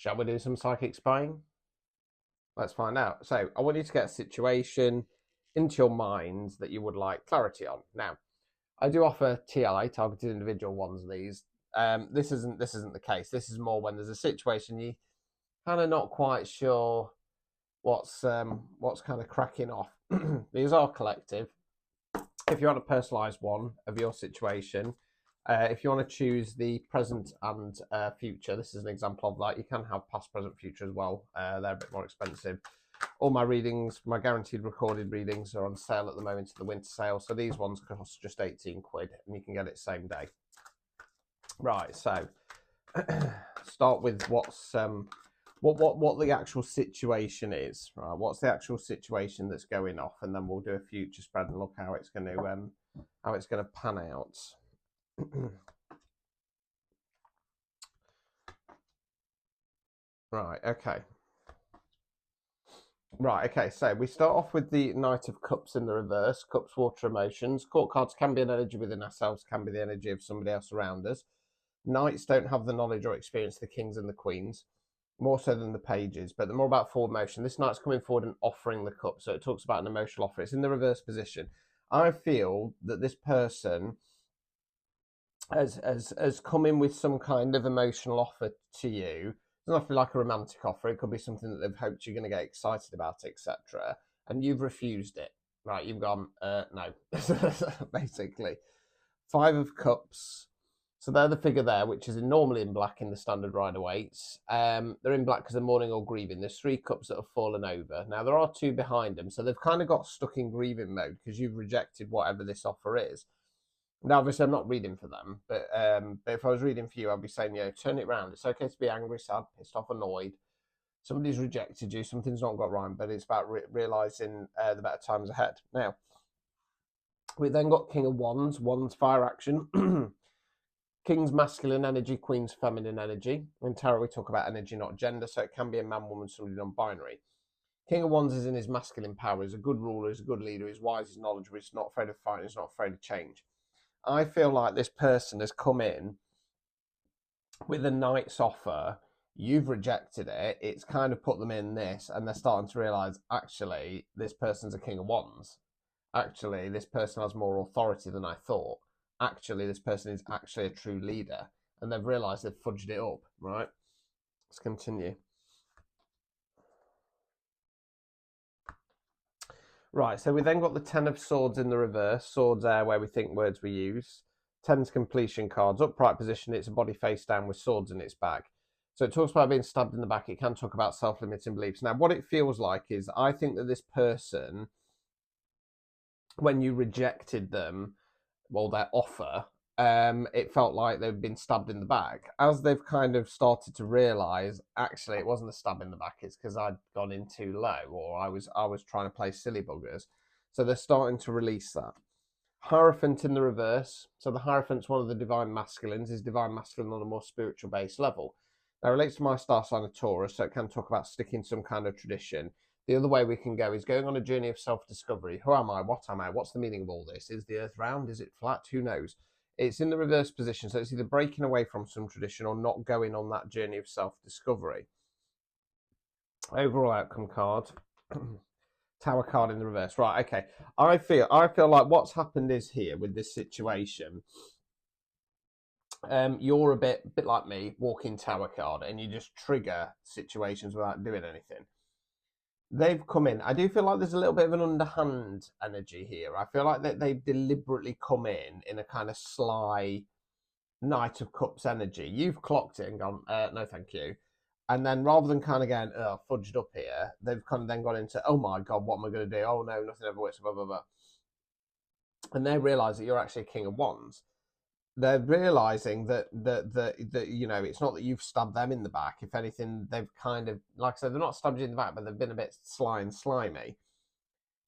Shall we do some psychic spying? Let's find out. So I want you to get a situation into your mind that you would like clarity on. Now, I do offer TI, targeted individual ones. These. This isn't the case. This is more when there's a situation you kind of not quite sure what's kind of cracking off. These are collective. If you want a personalised one of your situation, if you want to choose the present and future, this is an example of that. You can have past, present, future as well. They're a bit more expensive. All my readings, my guaranteed recorded readings, are on sale at the moment to the winter sale. So these ones cost just 18 quid and you can get it same day. Right, so start with what's what the actual situation is. Right, what's the actual situation that's going off, and then we'll do a future spread and look how it's going to pan out. Right, okay. Right, okay, so we start off with the Knight of Cups in the reverse. Cups, water, emotions. Court cards can be an energy within ourselves, can be the energy of somebody else around us. Knights don't have the knowledge or experience of the kings and the queens, more so than the pages, but they're more about forward motion. This knight's coming forward and offering the cup, so it talks about an emotional offer. It's in the reverse position. I feel that this person has come in with some kind of emotional offer to you. It doesn't have to be like a romantic offer. It could be something that they've hoped you're going to get excited about, etc. And you've refused it. Right, you've gone, no, basically. Five of Cups. So they're the figure there, which is normally in black in the standard Rider-Waite's. They're in black because they're mourning or grieving. There's 3 cups that have fallen over. Now, there are 2 behind them, so they've kind of got stuck in grieving mode because you've rejected whatever this offer is. Now, obviously, I'm not reading for them, but if I was reading for you, I'd be saying, turn it round. It's okay to be angry, sad, pissed off, annoyed. Somebody's rejected you, something's not got right, but it's about realising the better times ahead. Now, we then got King of Wands, Wands fire action. King's masculine energy, Queen's feminine energy. In tarot, we talk about energy, not gender, so it can be a man, woman, somebody non-binary. King of Wands is in his masculine power. He's a good ruler, he's a good leader, he's wise, he's knowledgeable, he's not afraid of fighting, he's not afraid of change. I feel like this person has come in with a knight's offer. You've rejected it. It's kind of put them in this, and they're starting to realise, actually, this person's a King of Wands. Actually, this person has more authority than I thought. Actually, this person is actually a true leader, and they've realised they've fudged it up, right? Let's continue. Right, so we then got the 10 of Swords in the reverse. Swords are where we think words we use. 10's completion cards. Upright position, it's a body face down with swords in its back. So it talks about being stabbed in the back. It can talk about self-limiting beliefs. Now, what it feels like is, I think that this person, when you rejected them, well, their offer, it felt like they'd been stabbed in the back. As they've kind of started to realise, actually, it wasn't a stab in the back, it's because I'd gone in too low, or I was trying to play silly buggers. So they're starting to release that. Hierophant in the reverse. So the Hierophant's one of the divine masculines, is divine masculine on a more spiritual base level. Now, it relates to my star sign of Taurus, so it can talk about sticking some kind of tradition. The other way we can go is going on a journey of self-discovery. Who am I? What am I? What's the meaning of all this? Is the earth round? Is it flat? Who knows? It's in the reverse position, so it's either breaking away from some tradition or not going on that journey of self-discovery. Overall outcome card. Tower card in the reverse. Right, okay. I feel like what's happened is here with this situation, you're a bit like me, walking Tower card, and you just trigger situations without doing anything. They've come in. I do feel like there's a little bit of an underhand energy here. I feel like that they've deliberately come in a kind of sly Knight of Cups energy. You've clocked it and gone, no, thank you. And then rather than kind of going, fudged up here, they've kind of then gone into, oh my God, what am I going to do? Oh no, nothing ever works, blah, blah, blah. And they realise that you're actually a King of Wands. They're realizing that it's not that you've stabbed them in the back. If anything, they've kind of, like I said, they're not stabbed you in the back, but they've been a bit sly and slimy.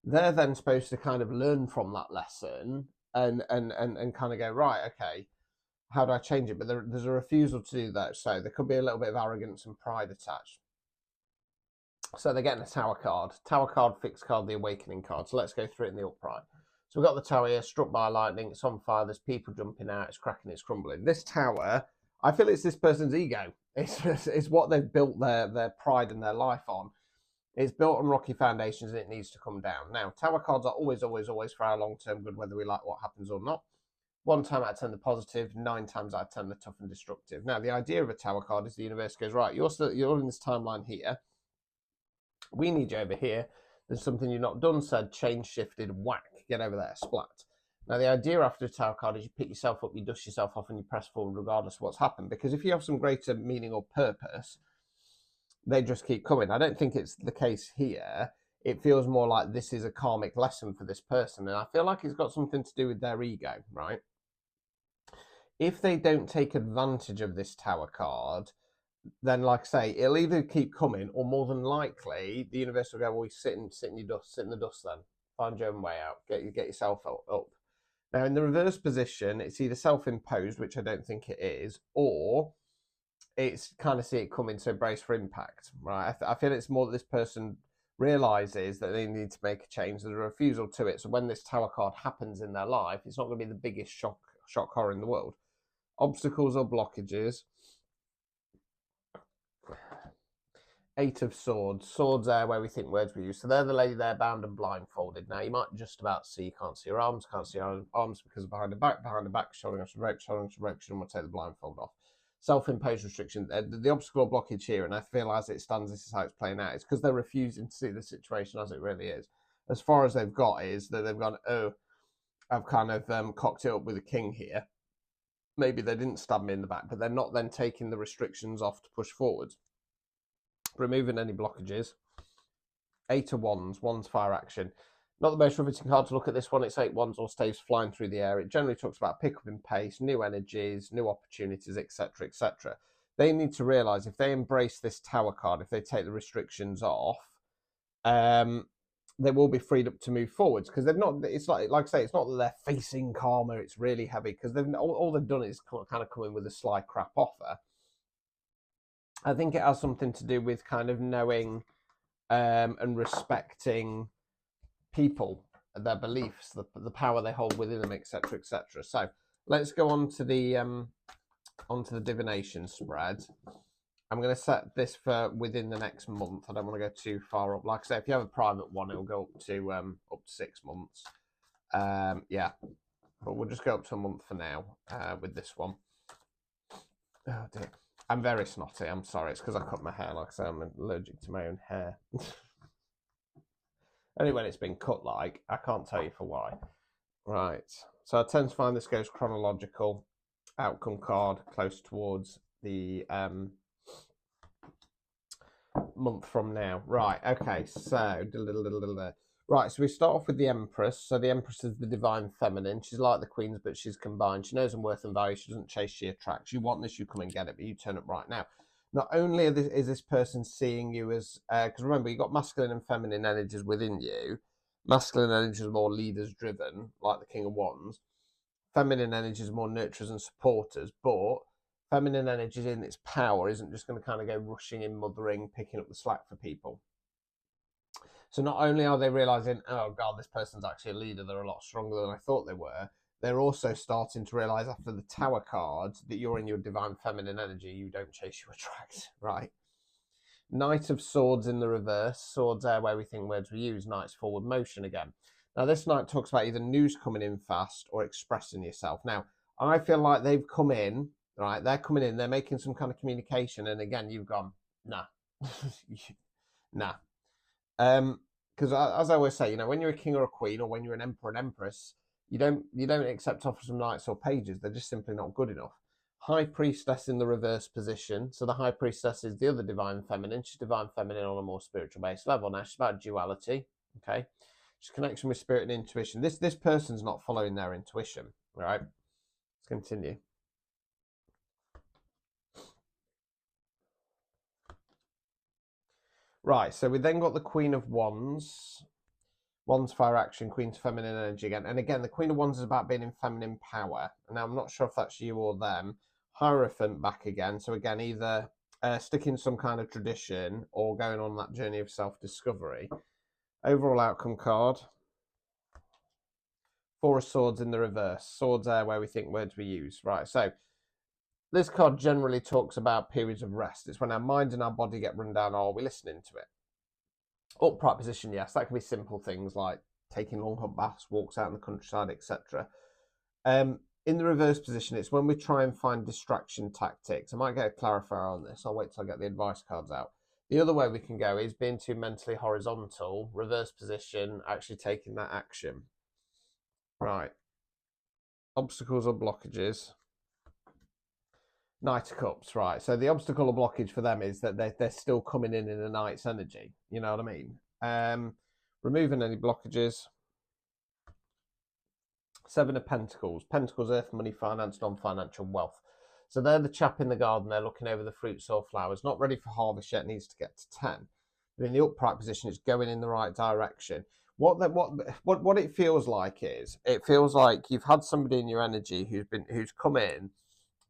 They're then supposed to kind of learn from that lesson and kind of go, right, okay, how do I change it? But there's a refusal to do that. So there could be a little bit of arrogance and pride attached. So they're getting a Tower card, fixed card, the Awakening card. So let's go through it in the upright. So we've got the tower here, struck by lightning, it's on fire, there's people jumping out, it's cracking, it's crumbling. This tower, I feel it's this person's ego. It's what they've built their pride and their life on. It's built on rocky foundations and it needs to come down. Now, tower cards are always for our long-term good, whether we like what happens or not. 1 time out of 10 they're positive, 9 times out of 10 they're tough and destructive. Now, the idea of a tower card is the universe goes, right, you're in this timeline here. We need you over here. There's something you've not done, said, change, shifted, whack, get over there, splat. Now, the idea after a tower card is you pick yourself up, you dust yourself off, and you press forward regardless of what's happened. Because if you have some greater meaning or purpose, they just keep coming. I don't think it's the case here. It feels more like this is a karmic lesson for this person. And I feel like it's got something to do with their ego, right? If they don't take advantage of this tower card, then, like I say, it'll either keep coming, or more than likely, the universe will go, well, sit in your dust, sit in the dust then. Find your own way out. Get yourself up. Now, in the reverse position, it's either self-imposed, which I don't think it is, or it's kind of see it coming, so brace for impact, right? I feel it's more that this person realizes that they need to make a change. There's a refusal to it. So when this tower card happens in their life, it's not going to be the biggest shock horror in the world. Obstacles or blockages. 8 of Swords. Swords there where we think words were used. So they're the lady there, bound and blindfolded. Now, you might just about see, you can't see her arms, can't see her arms because of behind the back, shouldering off some rope, she doesn't want to take the blindfold off. Self-imposed restriction. The obstacle or blockage here, and I feel as it stands, this is how it's playing out. It's because they're refusing to see the situation as it really is. As far as they've got is that they've gone, oh, I've kind of cocked it up with a king here. Maybe they didn't stab me in the back, but they're not then taking the restrictions off to push forwards. Removing any blockages. 8 of Wands, Wands fire action. Not the most riveting card to look at this one. It's 8 Wands or staves flying through the air. It generally talks about pick up in pace, new energies, new opportunities, etc., etc. They need to realise if they embrace this tower card, if they take the restrictions off, they will be freed up to move forwards, because they've not. It's like I say, it's not that they're facing karma. It's really heavy because all they've done is kind of come in with a sly crap offer. I think it has something to do with kind of knowing and respecting people, their beliefs, the power they hold within them, etc., etc. So let's go on to the divination spread. I'm going to set this for within the next month. I don't want to go too far up. Like I say, if you have a private one, it'll go up to 6 months. Yeah, but we'll just go up to a month for now with this one. Oh dear. I'm very snotty, I'm sorry. It's because I cut my hair. Like I say, I'm allergic to my own hair. Only when it's been cut, like, I can't tell you for why. Right, so I tend to find this goes chronological. Outcome card close towards the month from now. Right, okay, so right, so we start off with the Empress. So the Empress is the divine feminine. She's like the queens, but she's combined. She knows her worth and value. She doesn't chase, she attracts. You want this, you come and get it, but you turn up right now. Not only is this person seeing you as, because remember, you've got masculine and feminine energies within you. Masculine energies are more leaders driven, like the King of Wands. Feminine energies are more nurturers and supporters, but feminine energy in its power isn't just going to kind of go rushing in, mothering, picking up the slack for people. So not only are they realizing, oh God, this person's actually a leader, they're a lot stronger than I thought they were, they're also starting to realize after the Tower card that you're in your divine feminine energy. You don't chase, you attract, right? Knight of Swords in the reverse. Swords there where we think words were used. Knight's forward motion again. Now this Knight talks about either news coming in fast or expressing yourself. Now, I feel like they've come in, right? They're coming in, they're making some kind of communication, and again, you've gone, nah. Nah. Because as I always say, you know, when you're a king or a queen, or when you're an emperor and empress, you don't accept offers from knights or pages. They're just simply not good enough. High priestess in the reverse position. So the high priestess is the other divine feminine. She's divine feminine on a more spiritual based level. Now she's about duality. Okay, she's connection with spirit and intuition. This person's not following their intuition. Right. Let's continue. Right, so we then got the Queen of Wands. Wands fire action, Queen's feminine energy again. And again, the Queen of Wands is about being in feminine power. Now, I'm not sure if that's you or them. Hierophant back again. So again, either sticking some kind of tradition or going on that journey of self-discovery. Overall outcome card. Four of Swords in the reverse. Swords there where we think words were used. Right, so This card generally talks about periods of rest. It's when our mind and our body get run down, or are we listening to it? Upright position, yes, that can be simple things like taking long hot baths, walks out in the countryside, etc. In the reverse position, it's when we try and find distraction tactics. I might get a clarifier on this. I'll wait till I get the advice cards out. The other way we can go is being too mentally horizontal, reverse position, actually taking that action. Right. Obstacles or blockages. Knight of Cups, right. So the obstacle or blockage for them is that they're still coming in a Knight's energy. You know what I mean? Removing any blockages. Seven of Pentacles. Pentacles, earth, money, finance, non-financial wealth. So they're the chap in the garden. They're looking over the fruits or flowers. Not ready for harvest yet. Needs to get to 10. But in the upright position, it's going in the right direction. What it feels like is, it feels like you've had somebody in your energy who's come in,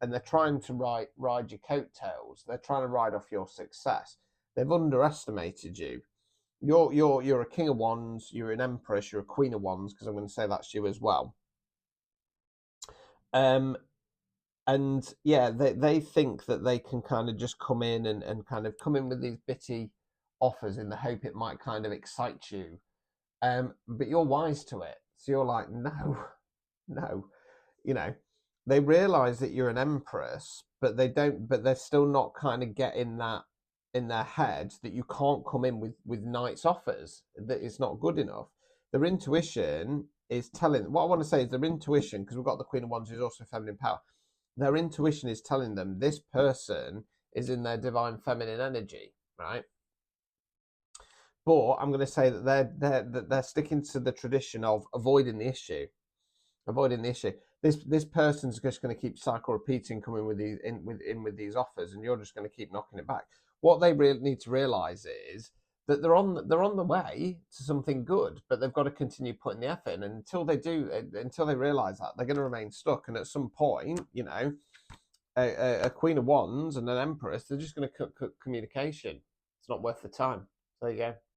and they're trying to ride your coattails. They're trying to ride off your success. They've underestimated you. You're a King of Wands. You're an Empress. You're a Queen of Wands, because I'm going to say that's you as well. And yeah, they think that they can kind of just come in and kind of come in with these bitty offers in the hope it might kind of excite you. But you're wise to it. So you're like, no, no. You know, they realize that you're an empress, but they're still not kind of getting that in their head that you can't come in with knight's offers, that it's not good enough. Their intuition is telling, what I want to say is their intuition, because we've got the Queen of Wands who's also feminine power. Their intuition is telling them this person is in their divine feminine energy, right? But I'm going to say that they're sticking to the tradition of avoiding the issue. This person's just going to keep cycle repeating, coming with these offers, and you're just going to keep knocking it back. What they really need to realize is that they're on the way to something good, but they've got to continue putting the effort in. And until they realize that, they're going to remain stuck. And at some point, you know, a Queen of Wands and an Empress, they're just going to cut communication. It's not worth the time. There you go.